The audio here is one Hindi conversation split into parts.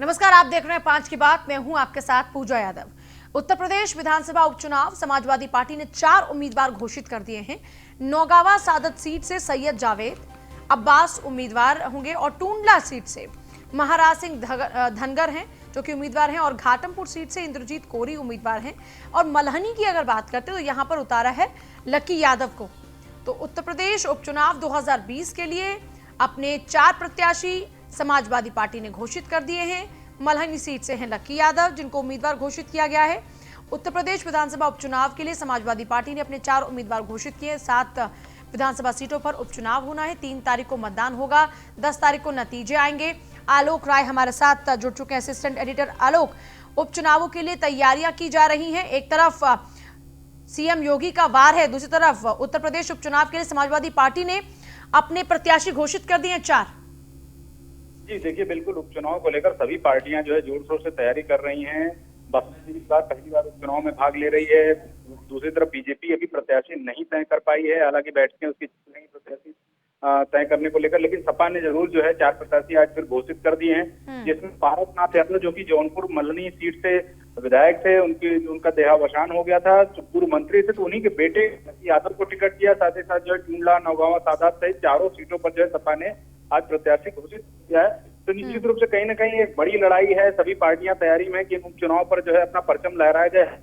नमस्कार, आप देख रहे हैं 5 की बात। मैं हूं आपके साथ पूजा यादव। उत्तर प्रदेश विधानसभा उपचुनाव समाजवादी पार्टी ने 4 उम्मीदवार घोषित कर दिए हैं। नौगावा सादत सीट से सैयद जावेद अब्बास उम्मीदवार होंगे और टूंडला सीट से महाराज सिंह धनगर हैं जो कि उम्मीदवार हैं, और घाटमपुर सीट से इंद्रजीत कोरी उम्मीदवार हैं। और मल्हनी की अगर बात करते तो यहां पर उतारा है लकी यादव को। तो उत्तर प्रदेश उपचुनाव 2020 के लिए अपने 4 प्रत्याशी समाजवादी पार्टी ने घोषित कर दिए हैं। मल्हनी सीट से हैं लकी यादव, जिनको उम्मीदवार घोषित किया गया है। उत्तर प्रदेश विधानसभा उपचुनाव के लिए समाजवादी पार्टी ने अपने 4 उम्मीदवार घोषित किए। 7 विधानसभा सीटों पर उपचुनाव होना है। 3 तारीख को मतदान होगा, 10 तारीख को नतीजे आएंगे। आलोक राय हमारे साथ जुड़ चुके हैं, असिस्टेंट एडिटर। आलोक, उपचुनावों के लिए तैयारियां की जा रही हैं। एक तरफ सीएम योगी का वार है, दूसरी तरफ उत्तर प्रदेश उपचुनाव के लिए समाजवादी पार्टी ने अपने प्रत्याशी घोषित कर दिए हैं 4। जी देखिए, बिल्कुल उपचुनाव को लेकर सभी पार्टियां जो है जोर शोर से तैयारी कर रही हैं। बसपा इस बार पहली बार उपचुनाव में भाग ले रही है। दूसरी तरफ बीजेपी अभी प्रत्याशी नहीं तय कर पाई है, हालांकि बैठकें उसकी चल रही प्रत्याशी तय करने को लेकर, लेकिन सपा ने जरूर जो है 4 प्रत्याशी आज फिर घोषित कर दिए हैं, जिसमें पारसनाथ यादव जो कि जौनपुर मल्हनी सीट से विधायक थे, उनका देहावसान हो गया था, पूर्व मंत्री थे, तो उन्हीं के बेटे यादव को टिकट दिया। साथ ही साथ जो है टूंडला, नौगावा, सादात सहित 4 सीटों पर जो है सपा ने आज प्रत्याशी घोषित किया है। तो निश्चित रूप से कहीं ना कहीं एक बड़ी लड़ाई है। सभी पार्टियां तैयारी में कि उपचुनाव पर जो है अपना परचम लहराया जाए।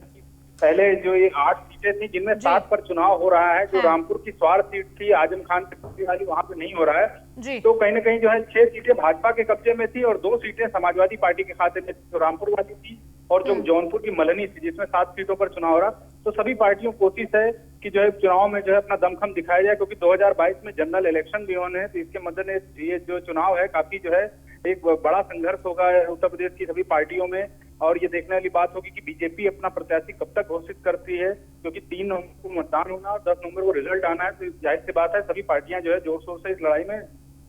पहले जो ये 8 सीटें थी, जिनमें 7 पर चुनाव हो रहा है। जो रामपुर की स्वार सीट थी, आजम खान की वाली, वहां पे नहीं हो रहा है। तो कहीं ना कहीं जो है 6 सीटें भाजपा के कब्जे में थी और 2 सीटें समाजवादी पार्टी के खाते में थी, जो रामपुर वाली थी और जो जौनपुर की मल्हनी थी, जिसमें 7 सीटों पर चुनाव हो रहा। तो सभी पार्टियों की कोशिश है कि जो है चुनाव में जो है अपना दमखम दिखाया जाए, क्योंकि 2022 में जनरल इलेक्शन भी होने हैं। तो इसके मद्देनजर ये जो चुनाव है, काफी जो है एक बड़ा संघर्ष होगा उत्तर प्रदेश की सभी पार्टियों में। और ये देखने वाली बात होगी कि बीजेपी अपना प्रत्याशी कब तक घोषित करती है, क्योंकि 3 नवंबर को मतदान होना और 10 नवंबर को रिजल्ट आना है। तो जाहिर सी बात है सभी पार्टियां जो है जोर शोर से इस लड़ाई में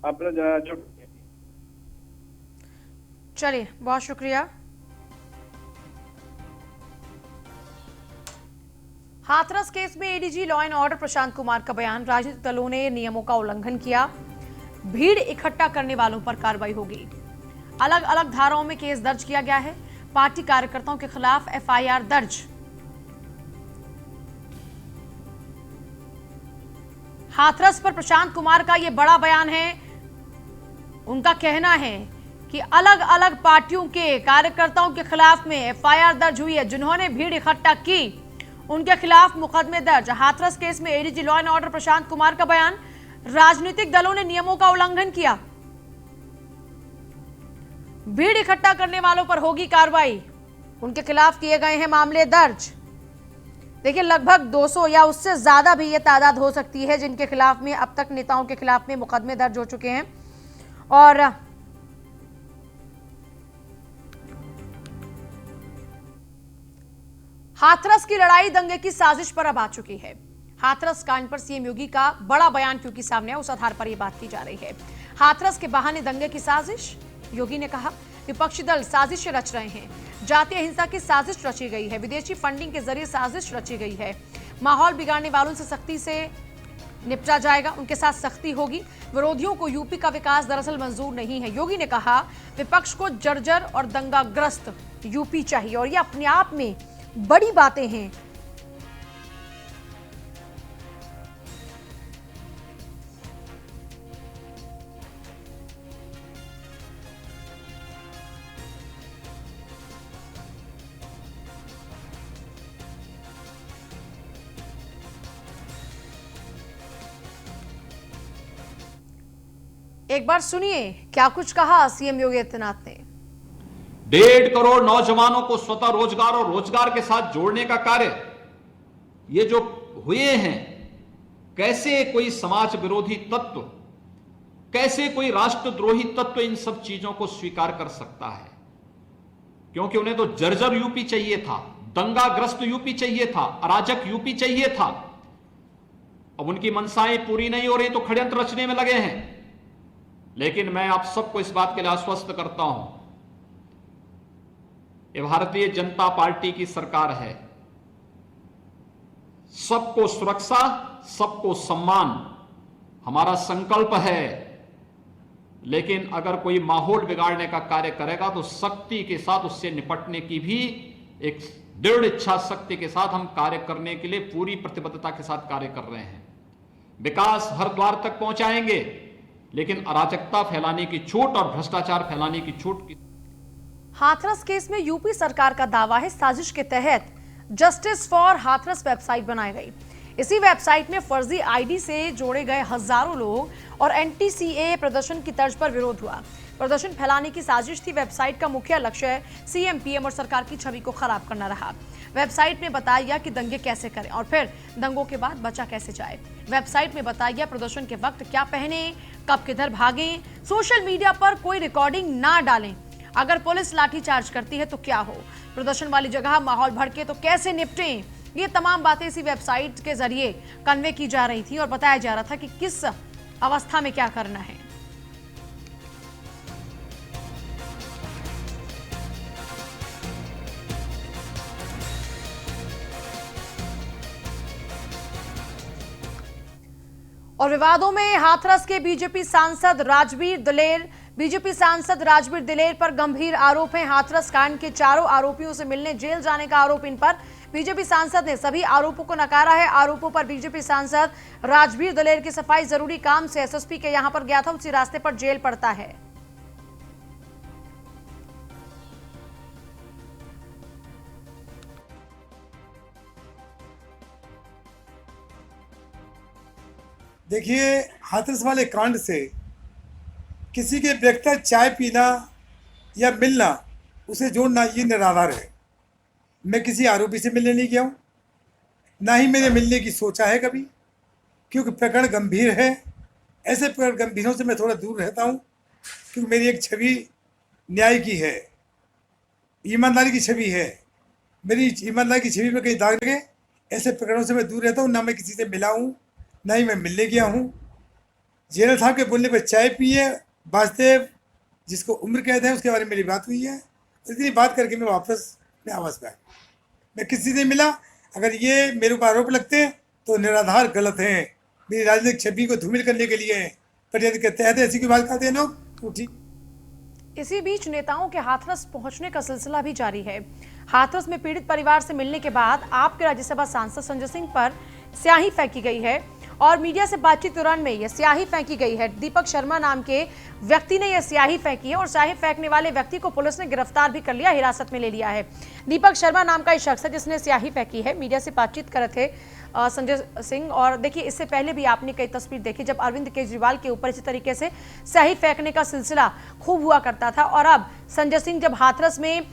अपना जुट। चलिए, बहुत शुक्रिया। हाथरस केस में ADG law and order Prashant Kumar का बयान, राजनीतिक दलों ने नियमों का उल्लंघन किया, भीड़ इकट्ठा करने वालों पर कार्रवाई होगी। अलग अलग धाराओं में केस दर्ज किया गया है। पार्टी कार्यकर्ताओं के खिलाफ एफआईआर दर्ज। हाथरस पर प्रशांत कुमार का यह बड़ा बयान है। उनका कहना है कि अलग अलग पार्टियों के कार्यकर्ताओं के खिलाफ में एफआईआर दर्ज हुई है। जिन्होंने भीड़ इकट्ठा की उनके खिलाफ मुकदमे दर्ज। हाथरस केस में ADG law and order Prashant Kumar का बयान, राजनीतिक दलों ने नियमों का उल्लंघन किया, भीड़ इकट्ठा करने वालों पर होगी कार्रवाई, उनके खिलाफ किए गए हैं मामले दर्ज। देखिए, लगभग 200 या उससे ज्यादा भी ये तादाद हो सकती है जिनके खिलाफ में अब तक नेताओं के खिलाफ में मुकदमे दर्ज हो चुके हैं। और हाथरस की लड़ाई दंगे की साजिश पर अब आ चुकी है। हाथरस कांड पर सीएम योगी का बड़ा बयान क्योंकि सामने है, उस आधार पर यह बात की जा रही है। हाथरस के बहाने दंगे की साजिश, योगी ने कहा विपक्षी दल साजिश रच रहे हैं। जातीय हिंसा की साजिश रची गई है, विदेशी फंडिंग के जरिए साजिश रची गई है। माहौल बिगाड़ने वालों से सख्ती से निपटा जाएगा, उनके साथ सख्ती होगी। विरोधियों को यूपी का विकास दरअसल मंजूर नहीं है। योगी ने कहा विपक्ष को जर्जर और दंगाग्रस्त यूपी चाहिए, और ये अपने आप में बड़ी बातें हैं। एक बार सुनिए क्या कुछ कहा सीएम योगी आदित्यनाथ ने। 1.5 करोड़ नौजवानों को स्वतः रोजगार और रोजगार के साथ जोड़ने का कार्य ये जो हुए हैं, कैसे कोई समाज विरोधी तत्व, कैसे कोई राष्ट्रद्रोही तत्व इन सब चीजों को स्वीकार कर सकता है? क्योंकि उन्हें तो जर्जर यूपी चाहिए था, दंगाग्रस्त यूपी चाहिए था, अराजक यूपी चाहिए था। अब उनकी मनसाएं पूरी नहीं हो रही तो षड्यंत्र रचने में लगे हैं। लेकिन मैं आप सबको इस बात के लिए आश्वस्त करता हूं, ये भारतीय जनता पार्टी की सरकार है। सबको सुरक्षा, सबको सम्मान हमारा संकल्प है। लेकिन अगर कोई माहौल बिगाड़ने का कार्य करेगा तो सख्ती के साथ उससे निपटने की भी एक दृढ़ इच्छा शक्ति के साथ हम कार्य करने के लिए पूरी प्रतिबद्धता के साथ कार्य कर रहे हैं। विकास हर द्वार तक पहुंचाएंगे, लेकिन अराजकता फैलाने की छूट और भ्रष्टाचार फैलाने की छूट की। हाथरस केस में यूपी सरकार का दावा है साजिश के तहत जस्टिस फॉर हाथरस वेबसाइट बनाई गई। इसी वेबसाइट में फर्जी आईडी से जोड़े गए हजारों लोग और एंटी-सीएए प्रदर्शन की तर्ज पर विरोध हुआ। प्रदर्शन फैलाने की साजिश थी। वेबसाइट का मुख्य लक्ष्य सीएम पीएम और सरकार की छवि को खराब करना रहा। वेबसाइट में बताया गया कि दंगे कैसे करें और फिर दंगों के बाद बचा कैसे जाए। वेबसाइट में बताया गया प्रदर्शन के वक्त क्या पहने, कब किधर भागें, सोशल मीडिया पर कोई रिकॉर्डिंग ना डालें, अगर पुलिस लाठीचार्ज करती है तो क्या हो, प्रदर्शन वाली जगह माहौल भड़के तो कैसे निपटें। ये तमाम बातें इसी वेबसाइट के जरिए कन्वे की जा रही थी और बताया जा रहा था कि किस अवस्था में क्या करना है। और विवादों में हाथरस के बीजेपी सांसद राजवीर दिलेर पर गंभीर आरोप हैं। हाथरस कांड के चारों आरोपियों से मिलने जेल जाने का आरोप इन पर। बीजेपी सांसद ने सभी आरोपों को नकारा है। आरोपों पर बीजेपी सांसद राजवीर दिलेर की सफाई, जरूरी काम से एसएसपी के यहां पर गया था, उसी रास्ते पर जेल पड़ता है। देखिए, हाथरस वाले कांड से किसी के व्यक्तिगत चाय पीना या मिलना, उसे जोड़ना, ये निराधार है। मैं किसी आरोपी से मिलने नहीं गया हूँ, ना ही मैंने मिलने की सोचा है कभी, क्योंकि प्रकरण गंभीर है। ऐसे प्रकरण गंभीरों से मैं थोड़ा दूर रहता हूँ, क्योंकि मेरी एक छवि न्याय की है, ईमानदारी की छवि है। मेरी ईमानदारी की छवि पर कहीं दाग लगे, ऐसे प्रकरणों से मैं दूर रहता हूँ। ना मैं किसी से मिला हूँ, ना ही मैं मिलने गया हूँ। जेलर साहब के बोलने पर चाय पिए वासुदेव, जिसको उम्र कैद है, उसके बारे में मेरी बात हुई है। इतनी बात करके मैं वापस अपने आवास में आया। मैं किसी से मिला, अगर ये मेरे ऊपर आरोप लगते हैं तो निराधार गलत हैं। मेरी राजनीतिक छवि को धूमिल करने के लिए प्रयत्न करते हैं, ऐसी की बात करते हैं लोग, तो ठीक। इसी बीच नेताओं के हाथरस पहुंचने का सिलसिला भी जारी है। हाथरस में पीड़ित परिवार से मिलने के बाद आपके राज्यसभा सांसद संजय सिंह पर स्याही फेंकी गई है और मीडिया से बातचीत दौरान में यह स्याही फेंकी गई है। दीपक शर्मा नाम के व्यक्ति ने यह स्याही फेंकी है और स्याही फेंकने वाले व्यक्ति को पुलिस ने गिरफ्तार भी कर लिया, हिरासत में ले लिया है। दीपक शर्मा नाम का एक शख्स है जिसने स्याही फेंकी है। मीडिया से बातचीत कर रहे थे संजय सिंह। और देखिए, इससे पहले भी आपने कई तस्वीर देखी जब अरविंद केजरीवाल के ऊपर इसी तरीके से स्याही फेंकने का सिलसिला खूब हुआ करता था। और अब संजय सिंह जब हाथरस में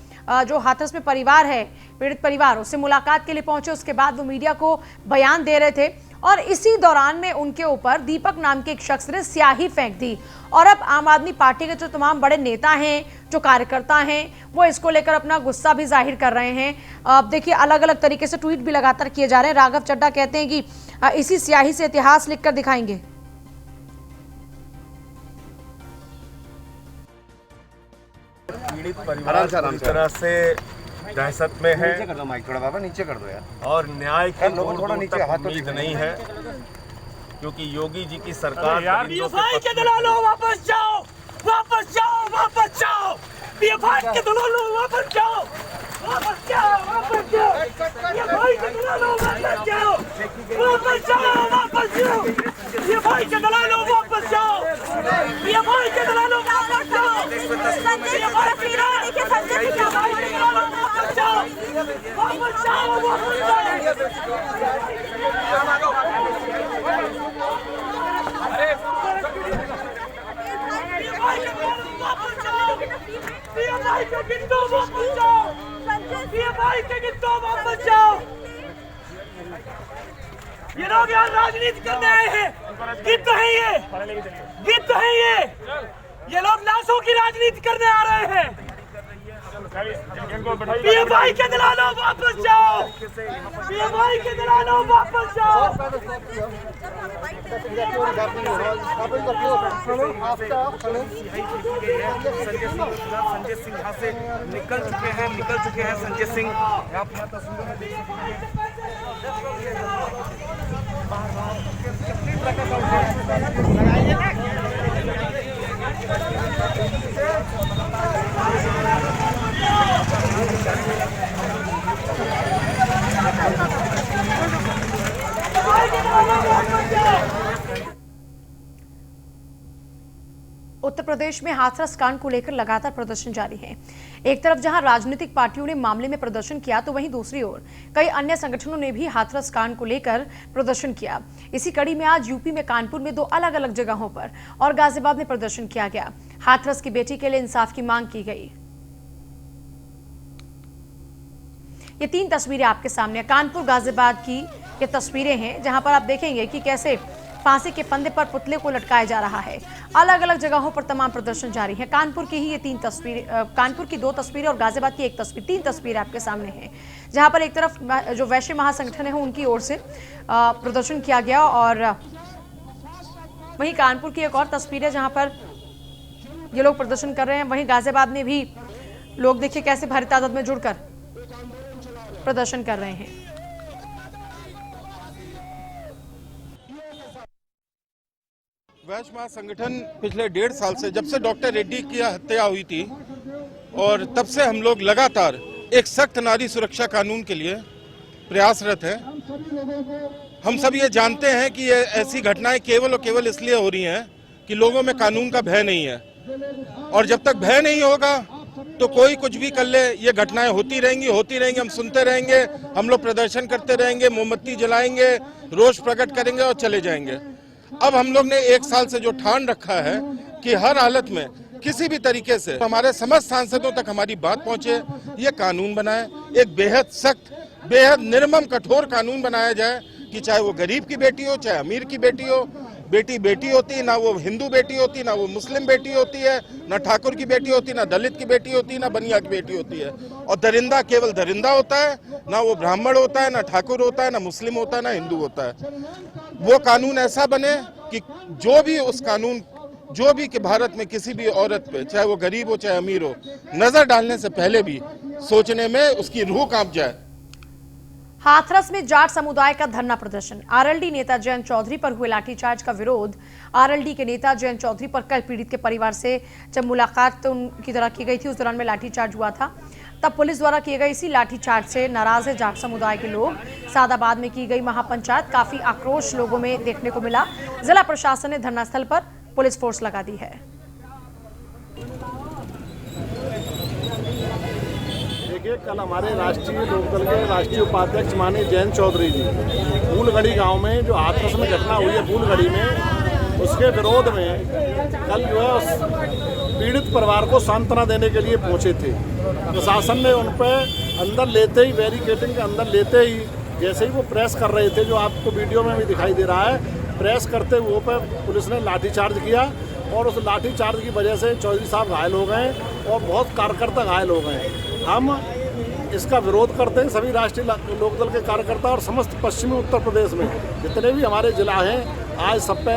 जो हाथरस में परिवार है, पीड़ित परिवार, उससे मुलाकात के लिए पहुंचे, उसके बाद वो मीडिया को बयान दे रहे थे और इसी दौरान में उनके ऊपर दीपक नाम के एक शख्स ने स्याही फेंक दी। और अब आम आदमी पार्टी के जो तमाम बड़े नेता हैं, जो कार्यकर्ता हैं, वो इसको लेकर अपना गुस्सा भी जाहिर कर रहे हैं। अब देखिए, अलग अलग तरीके से ट्वीट भी लगातार किए जा रहे हैं। राघव चड्ढा कहते हैं कि इसी स्याही से इतिहास लिखकर दिखाएंगे। पीड़ित परिवार पूरी तरह से दहशत में है। नीचे कर दो माइक, थोड़ा बाबा नीचे कर दो यार। और न्याय की थोड़ा दूर नीचे, तक हाथ तो उम्मीद दिख नहीं है, क्योंकि योगी जी की सरकार वापस जाओ, वापस जाओ, वापस जाओ, वापस जाओ, के दलालों वापस जाओ, वापस जाओ, वापस जाओ, ये भाई के दलालों वापस जाओ, वापस जाओ, वापस जाओ, ये भाई के दलालों वापस जाओ, ये भाई के दलालों वापस जाओ, ये भाई के दलालों वापस जाओ, वापस जाओ, वापस ये लोग यहाँ राजनीति करने आए हैं। गीत तो है ये लोग लाशों की राजनीति करने आ रहे हैं। पीएमआई के दलालों वापस जाओ, पीएमआई के दलालों वापस जाओ। संजय सिंह यहाँ से निकल चुके हैं संजय सिंह। उत्तर प्रदेश में हाथरस कांड को लेकर लगातार प्रदर्शन जारी है। एक तरफ जहां राजनीतिक पार्टियों ने मामले में प्रदर्शन किया, तो वहीं दूसरी ओर कई अन्य संगठनों ने भी हाथरस कांड को लेकर प्रदर्शन किया। इसी कड़ी में आज यूपी में कानपुर में 2 अलग अलग जगहों पर और गाजियाबाद में प्रदर्शन किया गया। हाथरस की बेटी के लिए इंसाफ की मांग की गई। ये 3 तस्वीरें आपके सामने कानपुर गाजियाबाद की ये तस्वीरें हैं, जहां पर आप देखेंगे कि कैसे फांसी के फंदे पर पुतले को लटकाया जा रहा है। अलग अलग जगहों पर तमाम प्रदर्शन जारी है। कानपुर की ही ये 3 तस्वीरें, कानपुर की 2 तस्वीरें और गाजियाबाद की 1 तस्वीर, 3 तस्वीरें आपके सामने हैं, जहां पर एक तरफ जो वैश्य महासंगठन है उनकी ओर से प्रदर्शन किया गया और वहीं कानपुर की एक और तस्वीर है जहां पर ये लोग प्रदर्शन कर रहे हैं। वहीं गाजियाबाद में भी लोग देखिए कैसे भारी तादाद में जुड़कर प्रदर्शन कर रहे हैं। वैश्य महासंगठन पिछले 1.5 साल से, जब से डॉक्टर रेड्डी की हत्या हुई थी और तब से हम लोग लगातार एक सख्त नारी सुरक्षा कानून के लिए प्रयासरत हैं। हम सब ये जानते हैं कि ये ऐसी घटनाएं केवल और केवल इसलिए हो रही हैं कि लोगों में कानून का भय नहीं है, और जब तक भय नहीं होगा तो कोई कुछ भी कर ले, ये घटनाएं होती रहेंगी। हम सुनते रहेंगे, हम लोग प्रदर्शन करते रहेंगे, मोमबत्ती जलाएंगे, रोष प्रकट करेंगे और चले जाएंगे। अब हम लोग ने 1 साल से जो ठान रखा है कि हर हालत में किसी भी तरीके से हमारे समस्त सांसदों तक हमारी बात पहुंचे, ये कानून बनाए, एक बेहद सख्त, बेहद निर्मम, कठोर कानून बनाया जाए कि चाहे वो गरीब की बेटी हो, चाहे अमीर की बेटी हो, बेटी बेटी होती है, ना वो हिंदू बेटी होती है, ना वो मुस्लिम बेटी होती है, ना ठाकुर की बेटी होती है, ना दलित की बेटी होती है, ना बनिया की बेटी होती है। और दरिंदा केवल दरिंदा होता है, ना वो ब्राह्मण होता है, ना ठाकुर होता है, ना मुस्लिम होता है, ना हिंदू होता है। वो कानून ऐसा बने कि जो भी कि भारत में किसी भी औरत पे, चाहे वो गरीब हो चाहे अमीर हो, नजर डालने से पहले भी सोचने में उसकी रूह कांप जाए। हाथरस में जाट समुदाय का धरना प्रदर्शन। आरएलडी नेता जयंत चौधरी पर हुए लाठीचार्ज का विरोध। आरएलडी के नेता जयंत चौधरी पर कल पीड़ित के परिवार से जब मुलाकात उनकी तरह की गई थी, उस दौरान में लाठीचार्ज हुआ था। तब पुलिस द्वारा किए गए इसी लाठीचार्ज से नाराज है जाट समुदाय के लोग। सादाबाद में की गई महापंचायत, काफी आक्रोश लोगों में देखने को मिला। जिला प्रशासन ने धरनास्थल पर पुलिस फोर्स लगा दी है। देखिए, कल हमारे राष्ट्रीय लोकदल के राष्ट्रीय उपाध्यक्ष माननीय जयंत चौधरी जी फूलगढ़ी गांव में जो हाथरस में घटना हुई है फूलगढ़ी में, उसके विरोध में कल जो है उस पीड़ित परिवार को सांत्वना देने के लिए पहुंचे थे। प्रशासन ने उन पर अंदर लेते ही, बैरिकेडिंग के अंदर लेते ही, जैसे ही वो प्रेस कर रहे थे, जो आपको वीडियो में भी दिखाई दे रहा है, प्रेस करते हुए पर पुलिस ने लाठीचार्ज किया और उस लाठीचार्ज की वजह से चौधरी साहब घायल हो गए और बहुत कार्यकर्ता घायल हो गए। हम इसका विरोध करते हैं, सभी राष्ट्रीय लोकदल के कार्यकर्ता और समस्त पश्चिमी उत्तर प्रदेश में जितने भी हमारे जिला हैं, आज सब पे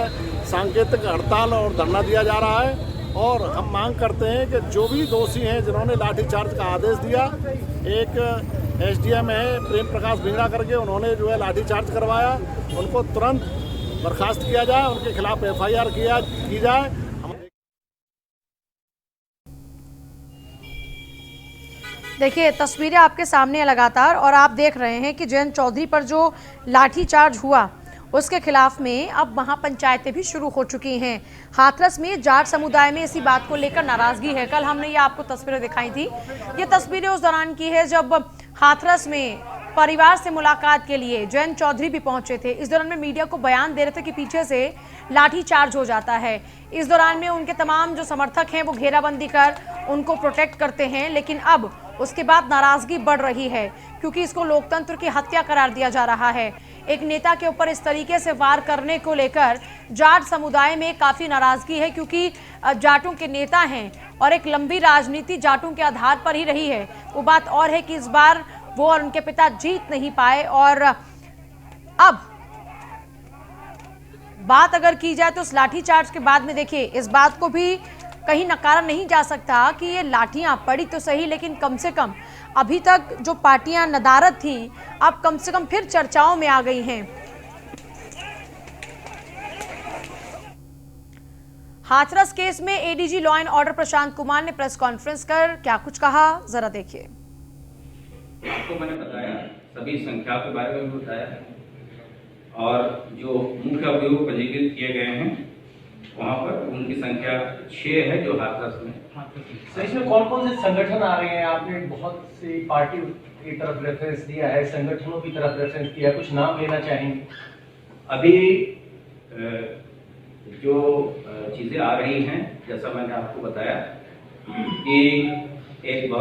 सांकेतिक हड़ताल और धरना दिया जा रहा है। और हम मांग करते हैं कि जो भी दोषी हैं जिन्होंने लाठीचार्ज का आदेश दिया, एक एसडीएम है प्रेम प्रकाश भिंगड़ा करके, उन्होंने जो है लाठीचार्ज करवाया, उनको तुरंत बर्खास्त किया जाए, उनके खिलाफ एफआईआर की जाए। देखिए तस्वीरें आपके सामने है लगातार, और आप देख रहे हैं कि जयंत चौधरी पर जो लाठीचार्ज हुआ उसके खिलाफ में अब महापंचायतें भी शुरू हो चुकी हैं। हाथरस में जाट समुदाय में इसी बात को लेकर नाराजगी है। कल हमने ये आपको तस्वीरें दिखाई थी, ये तस्वीरें उस दौरान की है जब हाथरस में परिवार से मुलाकात के लिए जयंत चौधरी भी पहुंचे थे। इस दौरान में मीडिया को बयान दे रहे थे कि पीछे से लाठीचार्ज हो जाता है। इस दौरान में उनके तमाम जो समर्थक हैं वो घेराबंदी कर उनको प्रोटेक्ट करते हैं, लेकिन अब उसके बाद नाराजगी बढ़ रही है क्योंकि इसको लोकतंत्र की हत्या करार दिया जा रहा है। एक नेता के ऊपर इस तरीके से वार करने को लेकर जाट समुदाय में काफी नाराजगी है, क्योंकि जाटों के नेता हैं और एक लंबी राजनीति जाटों के आधार पर ही रही है। वो बात और है कि इस बार वो और उनके पिता जीत नहीं पाए, और अब बात अगर की जाए तो उस लाठीचार्ज के बाद में देखिए इस बात को भी कहीं नकारा नहीं जा सकता कि ये लाठियां पड़ी तो सही, लेकिन कम से कम अभी तक जो पार्टियां नदारद थी अब कम से कम फिर चर्चाओं में आ गई हैं। हाथरस केस में ADG law and order Prashant Kumar ने प्रेस कॉन्फ्रेंस कर क्या कुछ कहा, जरा देखिए। आपको मैंने बताया, सभी संख्या के बारे में बताया और जो मुख्य अभियोग पंजीकृत किए गए हैं वहाँ पर उनकी संख्या 6 है जो हाथरस में। सर इसमें कौन कौन से संगठन आ रहे हैं? आपने बहुत सी पार्टी की तरफ रेफरेंस दिया है, संगठनों की तरफ रेफरेंस दिया है, कुछ नाम लेना चाहेंगे? अभी जो चीज़ें आ रही हैं, जैसा मैंने आपको बताया कि एक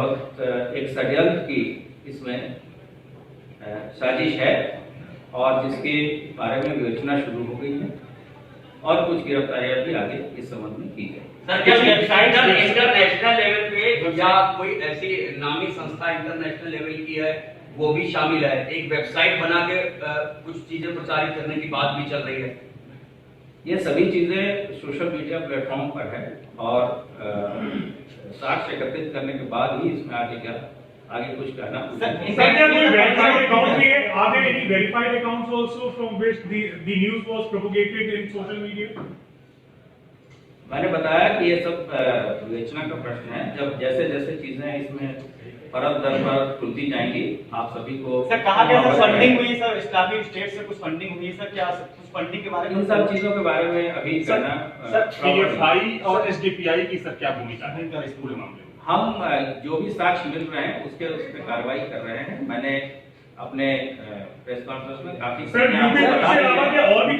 षड्यंत्र की इसमें साजिश है और जिसके बारे में विवेचना शुरू हो गई है और कुछ गिरफ्तारियां भी आगे इस संबंध में की जाए। सर, क्या वेबसाइट इंटरनेशनल लेवल पे या कोई ऐसी नामी संस्था इंटरनेशनल लेवल की है वो भी शामिल है? एक वेबसाइट बना के कुछ चीजें प्रचारित करने की बात भी चल रही है। ये सभी चीजें सोशल मीडिया प्लेटफॉर्म पर है और साक्ष्य एकत्रित करने के बाद ही इसमें आगे कुछ कहना। मैंने बताया कि ये सब विवेचना का प्रश्न है। जब जैसे जैसे चीजें इसमें परत दर परत खुलती जाएंगी आप सभी को। सर कहा गया सर फंडिंग हुई, सर इस्लामिक स्टेट से कुछ फंडिंग हुई, सर क्या कुछ फंडिंग के बारे में? इन सब चीजों के बारे में अभी कहना। PFI और SDPI की सर क्या भूमिका है इस पूरे मामले में? हम जो भी साक्ष्य मिल रहे हैं उसके उस पर कार्रवाई कर रहे हैं। मैंने अपने प्रेस कॉन्फ्रेंस में काफी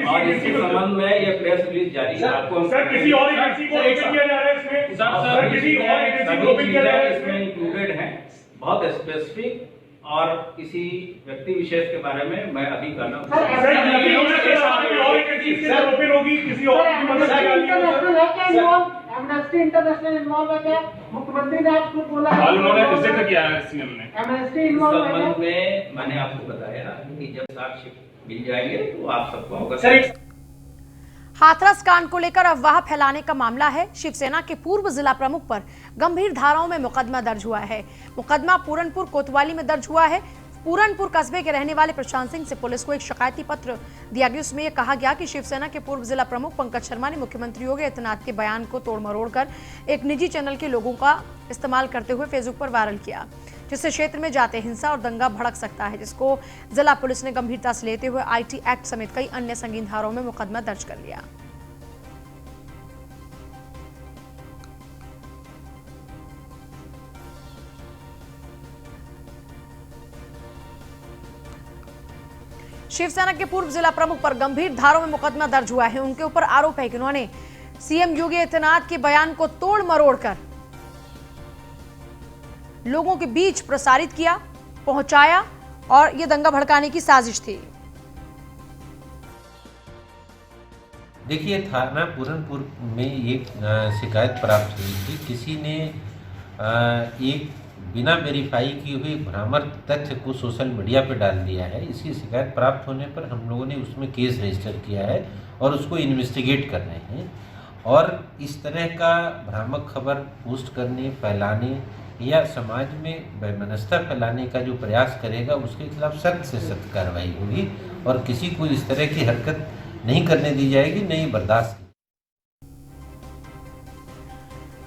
और इसी संबंध में ये प्रेस रिलीज जारी है। आपको किसी और एजेंसी को रोक किया जा रहा है इसमें? सर किसी और एजेंसी को रोक किया जा रहा है इसमें इंक्लूडेड है, बहुत स्पेसिफिक और किसी व्यक्ति विशेष के बारे में मैं अभी कहना। एमनेस्टी इंटरनेशनल इन्वॉल्व है क्या? मुख्यमंत्री ने आपको बोला है जिक्र किया है सीएम ने। एमनेस्टी इन्वॉल्व है क्या? में मैंने आपको बताया कि जब साक्ष्य मिल जाएंगे तो आप सबको अवगत। हाथरस कांड को लेकर अफवाह फैलाने का मामला है। शिवसेना के पूर्व जिला प्रमुख पर गंभीर धाराओं में मुकदमा दर्ज हुआ है। मुकदमा पूरनपुर कोतवाली में दर्ज हुआ है। पूरनपुर कस्बे के रहने वाले प्रशांत सिंह से पुलिस को एक शिकायती पत्र दिया गया। उसमें यह कहा गया कि शिवसेना के पूर्व जिला प्रमुख पंकज शर्मा ने मुख्यमंत्री योगी आदित्यनाथ के बयान को तोड़ मरोड़ कर एक निजी चैनल के लोगों का इस्तेमाल करते हुए फेसबुक पर वायरल किया, जिससे क्षेत्र में जाते हिंसा और दंगा भड़क सकता है, जिसको जिला पुलिस ने गंभीरता से लेते हुए IT एक्ट समेत कई अन्य संगीन धाराओं में मुकदमा दर्ज कर लिया। शिवसेना के पूर्व जिला प्रमुख पर गंभीर धाराओं में मुकदमा दर्ज हुआ है। उनके ऊपर आरोप है कि उन्होंने सीएम योगी आदित्यनाथ के बयान को तोड़ मरोड़ कर लोगों के बीच प्रसारित किया, पहुंचाया और यह दंगा भड़काने की साजिश थी। देखिए, थाना पूरनपुर में एक शिकायत प्राप्त हुई थी। किसी ने एक बिना वेरीफाई किए हुए भ्रामक तथ्य को सोशल मीडिया पर डाल दिया है। इसकी शिकायत प्राप्त होने पर हम लोगों ने उसमें केस रजिस्टर किया है और उसको इन्वेस्टिगेट कर रहे हैं। और इस तरह का भ्रामक खबर पोस्ट करने, फैलाने या समाज में वैमनस्यता फैलाने का जो प्रयास करेगा उसके खिलाफ सख्त से सख्त कार्रवाई होगी और किसी को इस तरह की हरकत नहीं करने दी जाएगी, नहीं बर्दाश्त।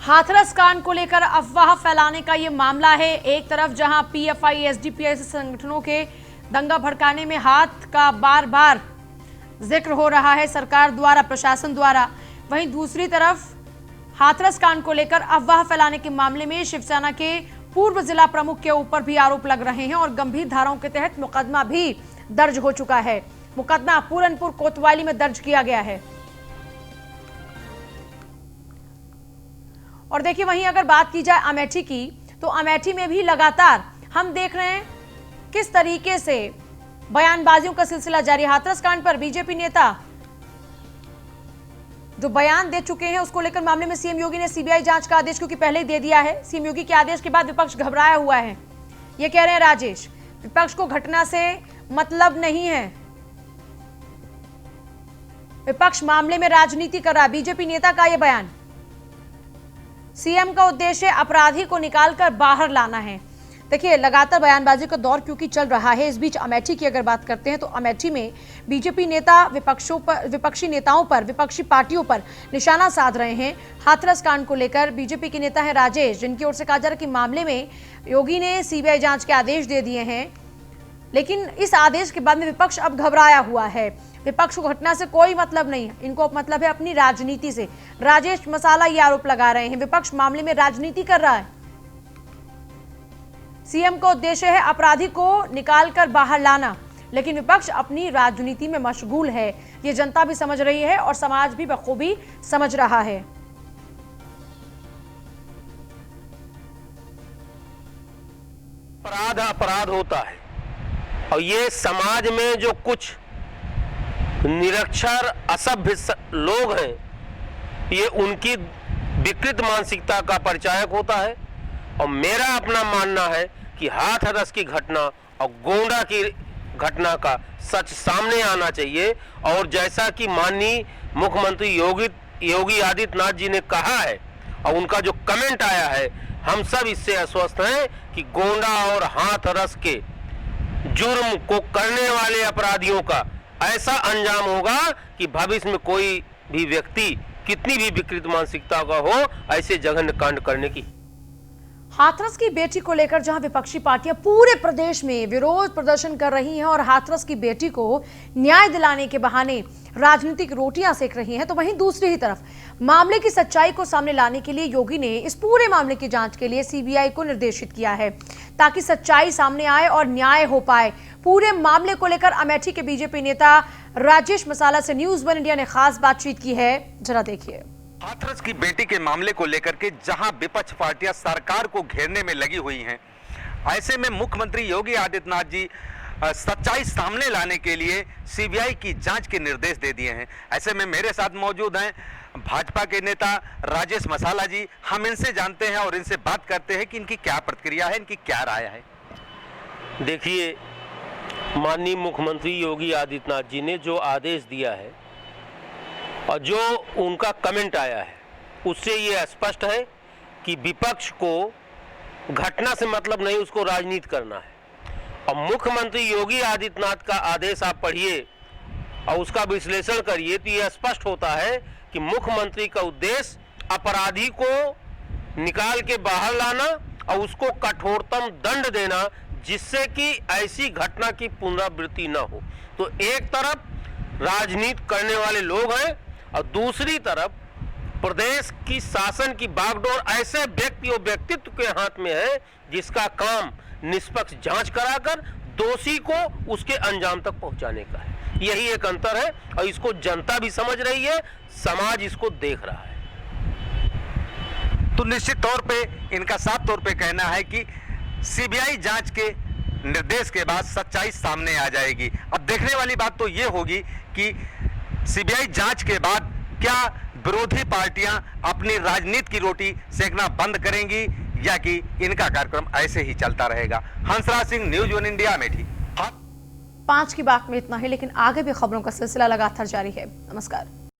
हाथरस कांड को लेकर अफवाह फैलाने का यह मामला है। एक तरफ जहां PFI, SDPI से संगठनों के दंगा भड़काने में हाथ का बार बार जिक्र हो रहा है सरकार द्वारा, प्रशासन द्वारा, वहीं दूसरी तरफ हाथरस कांड को लेकर अफवाह फैलाने के मामले में शिवसेना के पूर्व जिला प्रमुख के ऊपर भी आरोप लग रहे हैं और गंभीर धाराओं के तहत मुकदमा भी दर्ज हो चुका है। मुकदमा पूरनपुर कोतवाली में दर्ज किया गया है। और देखिए, वहीं अगर बात की जाए अमेठी की, तो अमेठी में भी लगातार हम देख रहे हैं किस तरीके से बयानबाजियों का सिलसिला जारी। हाथरस कांड पर बीजेपी नेता जो बयान दे चुके हैं उसको लेकर मामले में सीएम योगी ने CBI जांच का आदेश क्योंकि पहले ही दे दिया है। सीएम योगी के आदेश के बाद विपक्ष घबराया हुआ है। ये कह रहे हैं राजेश, विपक्ष को घटना से मतलब नहीं है, विपक्ष मामले में राजनीति कर रहा है। बीजेपी नेता का यह बयान, सीएम का उद्देश्य अपराधी को निकालकर बाहर लाना है। देखिए, लगातार बयानबाजी का दौर क्योंकि चल रहा है। इस बीच अमेठी की अगर बात करते हैं तो अमेठी में बीजेपी नेता विपक्षी नेताओं पर, विपक्षी पार्टियों पर निशाना साध रहे हैं। हाथरस कांड को लेकर बीजेपी के नेता है राजेश, जिनकी ओर से कहा जा रहा है कि मामले में योगी ने सीबीआई जांच के आदेश दे दिए हैं, लेकिन इस आदेश के बाद में विपक्ष अब घबराया हुआ है। विपक्ष को घटना से कोई मतलब नहीं है, इनको मतलब है अपनी राजनीति से। राजेश मसाला ये आरोप लगा रहे हैं, विपक्ष मामले में राजनीति कर रहा है। सीएम का उद्देश्य है अपराधी को निकालकर बाहर लाना, लेकिन विपक्ष अपनी राजनीति में मशगूल है। ये जनता भी समझ रही है और समाज भी बखूबी समझ रहा है। अपराध अपराध होता है और ये समाज में जो कुछ निरक्षर असभ्य लोग हैं, ये उनकी विकृत मानसिकता का परिचायक होता है। और मेरा अपना मानना है कि हाथरस की घटना और गोंडा की घटना का सच सामने आना चाहिए। और जैसा कि माननीय मुख्यमंत्री योगी आदित्यनाथ जी ने कहा है और उनका जो कमेंट आया है, हम सब इससे आश्वस्त हैं कि गोंडा और हाथरस के जुर्म को करने वाले अपराधियों का ऐसा अंजाम होगा कि भविष्य में कोई भी व्यक्ति कितनी भी विकृत मानसिकता का हो, ऐसे जघन्य कांड करने की। हाथरस की बेटी को लेकर जहां विपक्षी पार्टियां पूरे प्रदेश में विरोध प्रदर्शन कर रही हैं और हाथरस की बेटी को न्याय दिलाने के बहाने राजनीतिक रोटियां सेक रही हैं, तो वहीं दूसरी ही तरफ मामले की सच्चाई को सामने लाने के लिए योगी ने इस पूरे मामले की जांच के लिए सीबीआई को निर्देशित किया है, ताकि सच्चाई सामने आए और न्याय हो पाए। पूरे मामले को लेकर अमेठी के बीजेपी नेता राजेश मसाला से न्यूज़ 1 इंडिया ने खास बातचीत की है, जरा देखिए। हाथरस की बेटी के मामले को लेकर के जहां विपक्ष पार्टियां सरकार को घेरने में लगी हुई हैं, ऐसे में मुख्यमंत्री योगी आदित्यनाथ जी सच्चाई सामने लाने के लिए सीबीआई की जांच के निर्देश दे दिए हैं। ऐसे में मेरे साथ मौजूद हैं भाजपा के नेता राजेश मसाला जी। हम इनसे जानते हैं और इनसे बात करते हैं कि इनकी क्या प्रतिक्रिया है, इनकी क्या राय है। देखिए, माननीय मुख्यमंत्री योगी आदित्यनाथ जी ने जो आदेश दिया है और जो उनका कमेंट आया है, उससे ये स्पष्ट है कि विपक्ष को घटना से मतलब नहीं, उसको राजनीति करना है। और मुख्यमंत्री योगी आदित्यनाथ का आदेश आप पढ़िए और उसका विश्लेषण करिए तो यह स्पष्ट होता है कि मुख्यमंत्री का उद्देश्य अपराधी को निकाल के बाहर लाना और उसको कठोरतम दंड देना, जिससे कि ऐसी घटना की पुनरावृत्ति न हो। तो एक तरफ राजनीति करने वाले लोग हैं और दूसरी तरफ प्रदेश की शासन की बागडोर ऐसे व्यक्ति और व्यक्तित्व के हाथ में है जिसका काम निष्पक्ष जांच कराकर दोषी को उसके अंजाम तक पहुंचाने का है। यही एक अंतर है और इसको जनता भी समझ रही है, समाज इसको देख रहा है। तो निश्चित तौर पे इनका साफ तौर पे कहना है कि सीबीआई जांच के निर्देश के बाद सच्चाई सामने आ जाएगी। अब देखने वाली बात तो ये होगी कि सीबीआई जांच के बाद क्या विरोधी पार्टियां अपनी राजनीति की रोटी सेकना बंद करेंगी या कि इनका कार्यक्रम ऐसे ही चलता रहेगा। Hansraj Singh, news 1 India, Amethi. 5 की बात में इतना ही, लेकिन आगे भी खबरों का सिलसिला लगातार जारी है। नमस्कार।